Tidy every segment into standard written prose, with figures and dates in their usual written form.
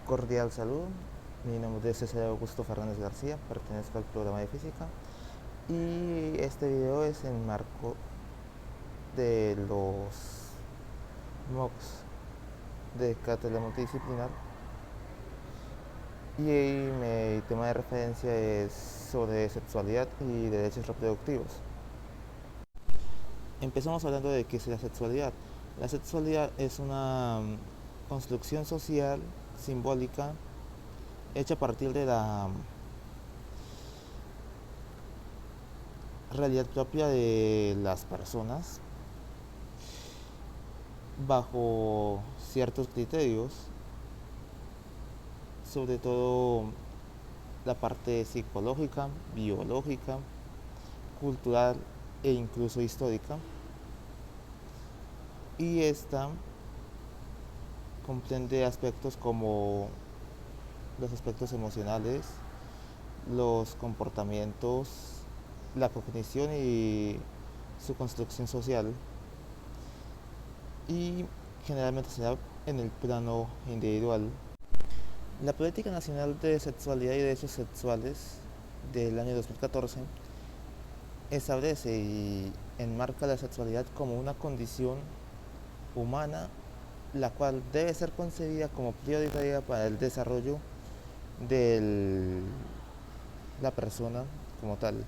Cordial salud, mi nombre es César Augusto Fernández García, pertenezco al programa de física y este video es en marco de los MOOCs de cátedra multidisciplinar y mi tema de referencia es sobre sexualidad y derechos reproductivos. Empezamos hablando de qué es la sexualidad. La sexualidad es una construcción social, simbólica, hecha a partir de la realidad propia de las personas bajo ciertos criterios, sobre todo la parte psicológica, biológica, cultural e incluso histórica. Y esta comprende aspectos como los aspectos emocionales, los comportamientos, la cognición y su construcción social. Y generalmente se da en el plano individual. La Política Nacional de Sexualidad y Derechos Sexuales del año 2014 establece y enmarca la sexualidad como una condición humana, la cual debe ser concebida como prioritaria para el desarrollo de la persona como tal.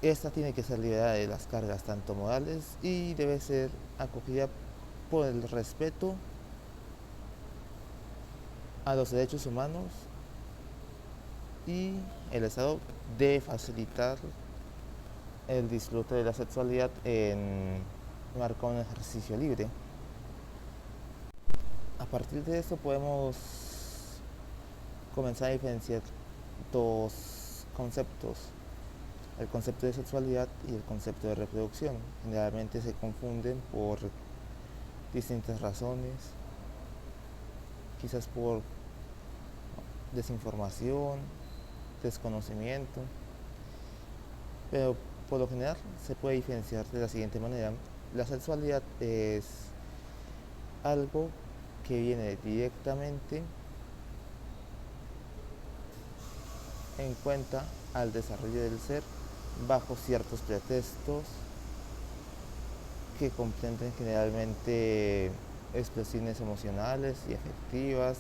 Esta tiene que ser liberada de las cargas tanto morales y debe ser acogida por el respeto a los derechos humanos, y el Estado debe facilitar el disfrute de la sexualidad en marco de un ejercicio libre. A partir de esto podemos comenzar a diferenciar dos conceptos: el concepto de sexualidad y el concepto de reproducción. Generalmente se confunden por distintas razones, quizás por desinformación, desconocimiento, pero por lo general se puede diferenciar de la siguiente manera. La sexualidad es algo que viene directamente en cuenta al desarrollo del ser bajo ciertos pretextos que comprenden generalmente expresiones emocionales y afectivas,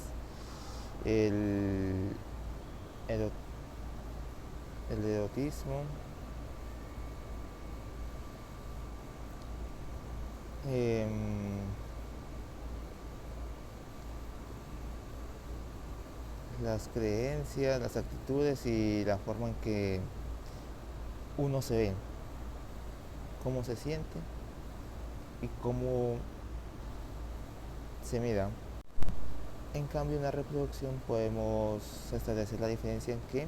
el, el, el erotismo, las creencias, las actitudes y la forma en que uno se ve, cómo se siente y cómo se mira. En cambio, en la reproducción podemos establecer la diferencia en que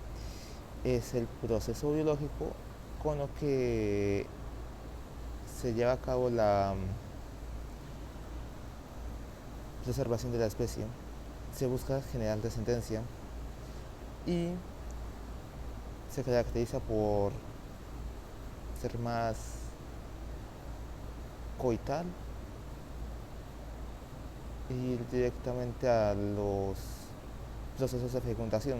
es el proceso biológico con lo que se lleva a cabo la preservación de la especie. Se busca generar descendencia y se caracteriza por ser más coital y ir directamente a los procesos de fecundación.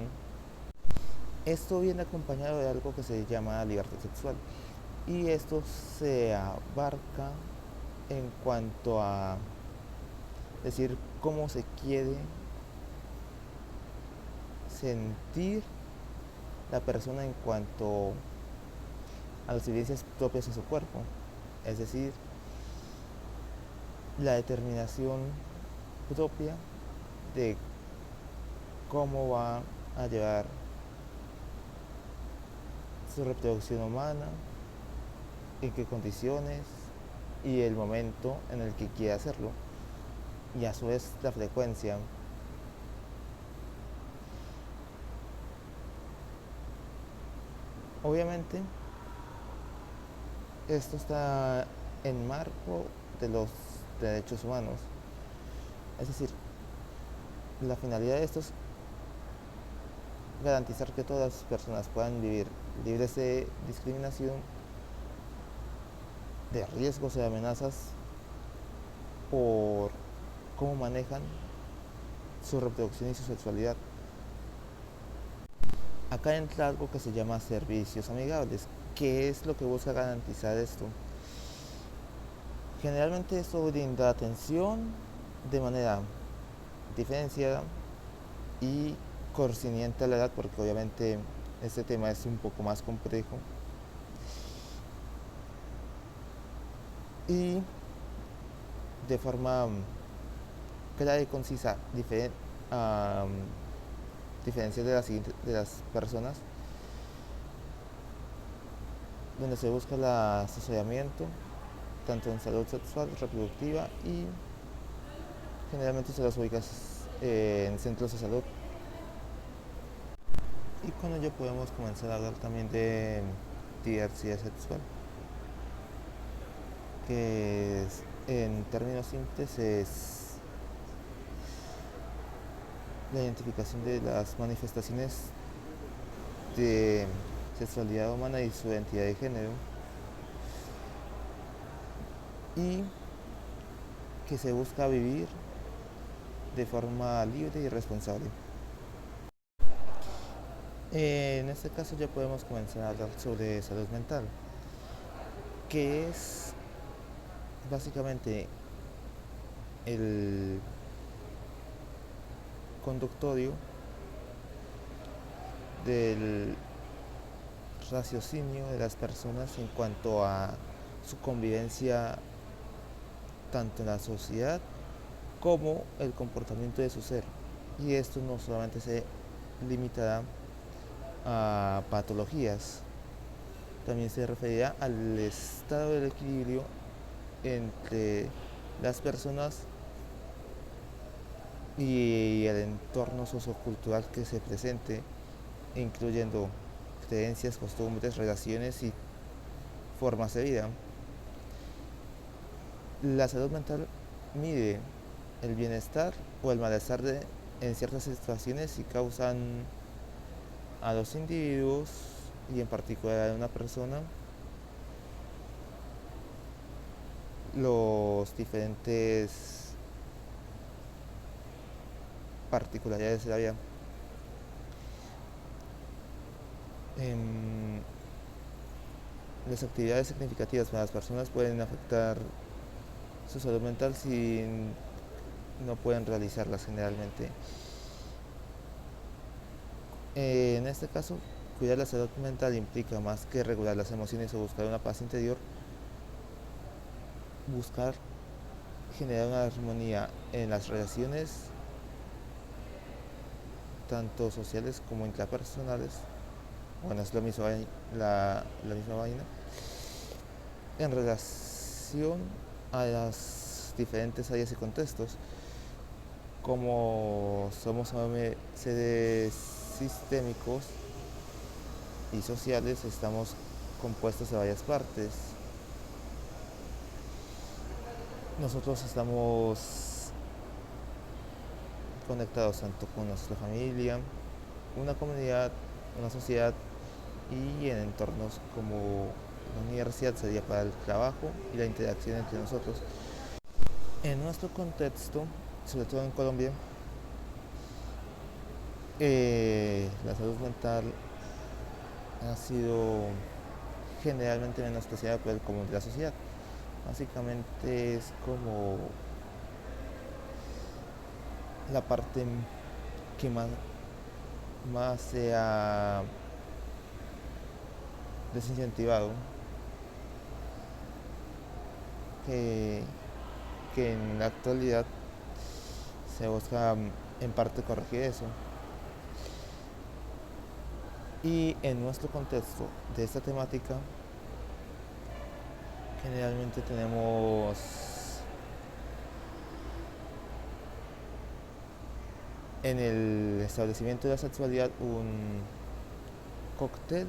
Esto viene acompañado de algo que se llama libertad sexual, y esto se abarca en cuanto a decir cómo se quiere sentir la persona en cuanto a las vivencias propias de su cuerpo, es decir, la determinación propia de cómo va a llevar su reproducción humana, en qué condiciones y el momento en el que quiere hacerlo, y a su vez la frecuencia. Obviamente esto está en marco de los derechos humanos, es decir, la finalidad de esto es garantizar que todas las personas puedan vivir libres de discriminación, de riesgos y amenazas por cómo manejan su reproducción y su sexualidad. Acá entra algo que se llama servicios amigables. ¿Qué es lo que busca garantizar esto? Generalmente esto brinda atención de manera diferenciada y correspondiente a la edad, porque obviamente este tema es un poco más complejo, y de forma clara y concisa diferencias de las personas, donde se busca el asesoramiento tanto en salud sexual, reproductiva, y generalmente se las ubica en centros de salud. Y con ello podemos comenzar a hablar también de diversidad sexual, que en términos simples es la identificación de las manifestaciones de sexualidad humana y su identidad de género, y que se busca vivir de forma libre y responsable. En este caso ya podemos comenzar a hablar sobre salud mental, que es básicamente el conductorio del raciocinio de las personas en cuanto a su convivencia tanto en la sociedad como el comportamiento de su ser. Y esto no solamente se limitará a patologías, también se referirá al estado del equilibrio entre las personas y el entorno sociocultural que se presente, incluyendo creencias, costumbres, relaciones y formas de vida. La salud mental mide el bienestar o el malestar en ciertas situaciones y causan a los individuos, y en particular a una persona, los diferentes particularidades de la vida. Las actividades significativas para las personas pueden afectar su salud mental si no pueden realizarlas generalmente. En este caso, cuidar la salud mental implica más que regular las emociones o buscar una paz interior, buscar generar una armonía en las relaciones, tanto sociales como intrapersonales. Bueno, es la misma vaina, en relación a las diferentes áreas y contextos. Como somos seres sistémicos y sociales, estamos compuestos de varias partes. Nosotros estamos conectados tanto con nuestra familia, una comunidad, una sociedad, y en entornos como la universidad sería para el trabajo y la interacción entre nosotros. En nuestro contexto, sobre todo en Colombia, la salud mental ha sido generalmente menospreciada por el común de la sociedad. Básicamente es como la parte que más se ha desincentivado, que, que en la actualidad se busca en parte corregir eso. Y en nuestro contexto de esta temática, generalmente tenemos en el establecimiento de la sexualidad un cóctel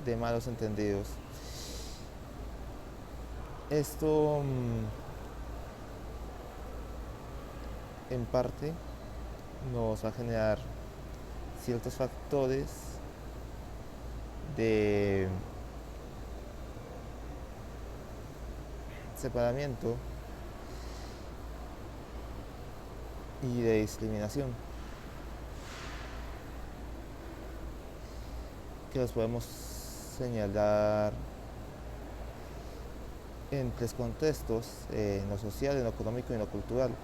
de malos entendidos. Esto en parte nos va a generar ciertos factores de separamiento y de discriminación. que los podemos señalar en tres contextos, en lo social, en lo económico y en lo cultural.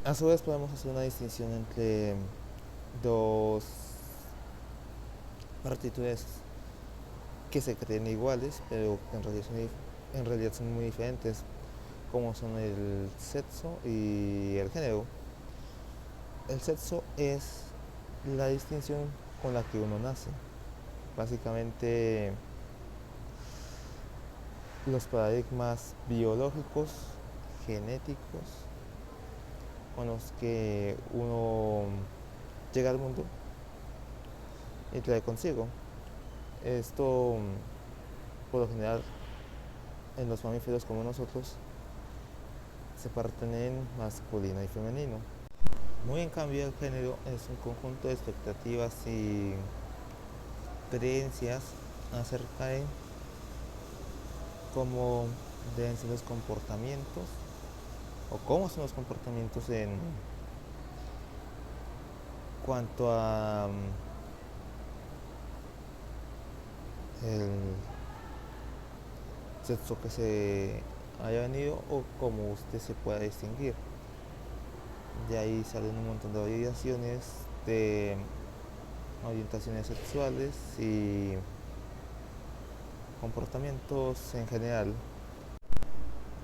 A su vez podemos hacer una distinción entre dos partitudes que se creen iguales, pero que en realidad son muy diferentes, como son el sexo y el género. El sexo es la distinción con la que uno nace. Básicamente, los paradigmas biológicos, genéticos, con los que uno llega al mundo y trae consigo. Esto, por lo general, en los mamíferos como nosotros, se parten en masculino y femenino. Muy en cambio, el género es un conjunto de expectativas y creencias acerca de cómo deben ser los comportamientos o cómo son los comportamientos en cuanto a el sexo que se haya venido o cómo usted se pueda distinguir. De ahí salen un montón de variaciones de orientaciones sexuales y comportamientos en general.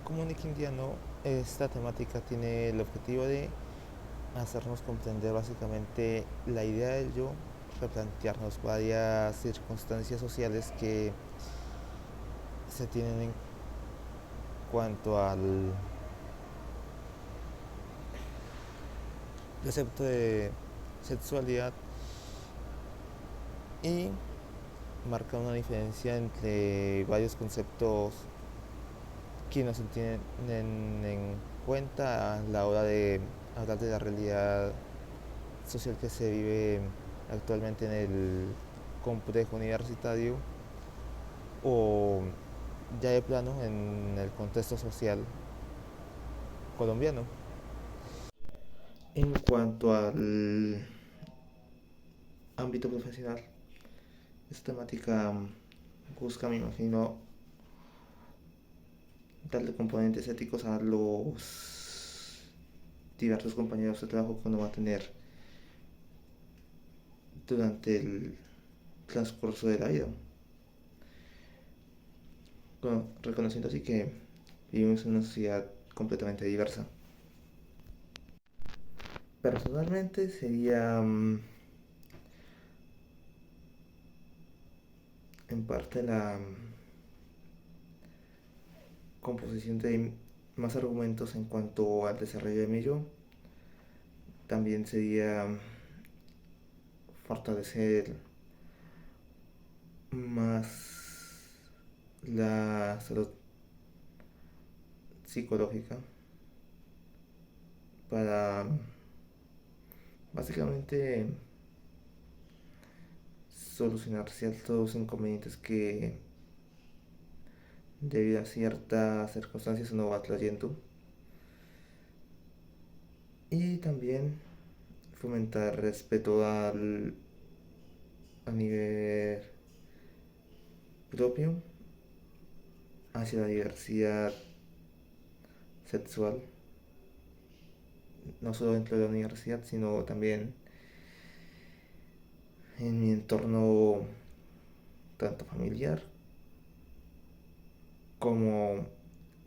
Como Nick Indiano, esta temática tiene el objetivo de hacernos comprender básicamente la idea del yo, replantearnos varias circunstancias sociales que se tienen en cuanto al precepto de sexualidad y marca una diferencia entre varios conceptos que no se tienen en cuenta a la hora de hablar de la realidad social que se vive actualmente en el complejo universitario o ya de plano en el contexto social colombiano. En cuanto al ámbito profesional, esta temática busca, me imagino, darle componentes éticos a los diversos compañeros de trabajo que uno va a tener durante el transcurso de la vida. Bueno, reconociendo así que vivimos en una sociedad completamente diversa. Personalmente sería en parte la composición de más argumentos en cuanto al desarrollo de mi yo. También sería fortalecer más la salud psicológica para básicamente solucionar ciertos inconvenientes que debido a ciertas circunstancias uno va trayendo y también fomentar respeto a nivel propio hacia la diversidad sexual, no solo dentro de la universidad, sino también en mi entorno tanto familiar como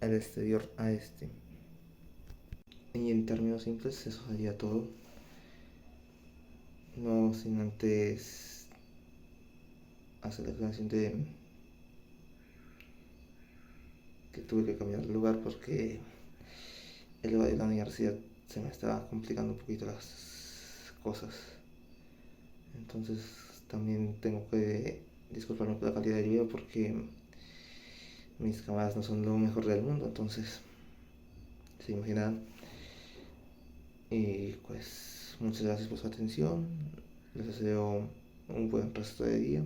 el exterior a este. Y en términos simples, eso sería todo. No sin antes hacer la aclaración de que tuve que cambiar de lugar porque el lugar de la universidad se me estaba complicando un poquito las cosas. Entonces también tengo que disculparme por la calidad del video porque mis cámaras no son lo mejor del mundo, entonces se imaginan. Y pues muchas gracias por su atención. Les deseo un buen resto de día.